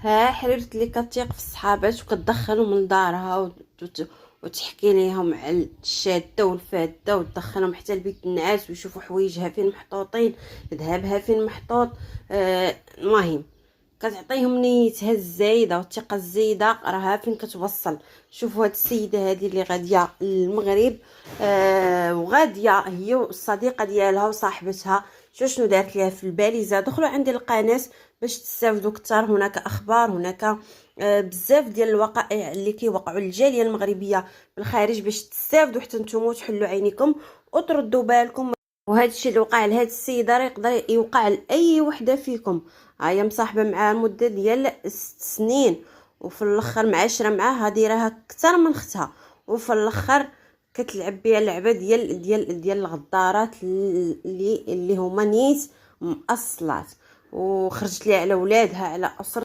ها حريرة اللي كتيق في الصحابات وكتدخلهم لدارها وتحكي ليهم على الشاده والفاده وتدخلهم حتى لبيت النعاس ويشوفوا حوايجها فين محطوطين، ذهبها فين محطوط. المهم كتعطيهم نيتها الزايده والثقه الزايده راها فين كتوصل. شوفوا هاد السيده هذه اللي غاديه للمغرب، وغاديه هي والصديقه ديالها وصاحبتها. شنو دارت ليها في الباليزه؟ دخلوا عندي القناه باش تستافدوا كثر. هناك اخبار، هناك بزاف ديال الوقائع اللي كيوقعوا للجاليه المغربيه بالخارج، باش تستافدوا حتى نتوما وتحلوا عينيكم وتردوا بالكم. وهذا الشيء اللي وقع لهاد السيده راه يقدر يوقع لاي وحده فيكم. هي مصاحبه معاه مده ديال 6 سنين، وفي الاخر معاشره معاه، هذه راها اكثر من اختها، وفي الاخر كتلعب بها لعبه ديال الغدارات اللي هما نيت مأصلات، وخرجت ليها على ولادها على اسرتها.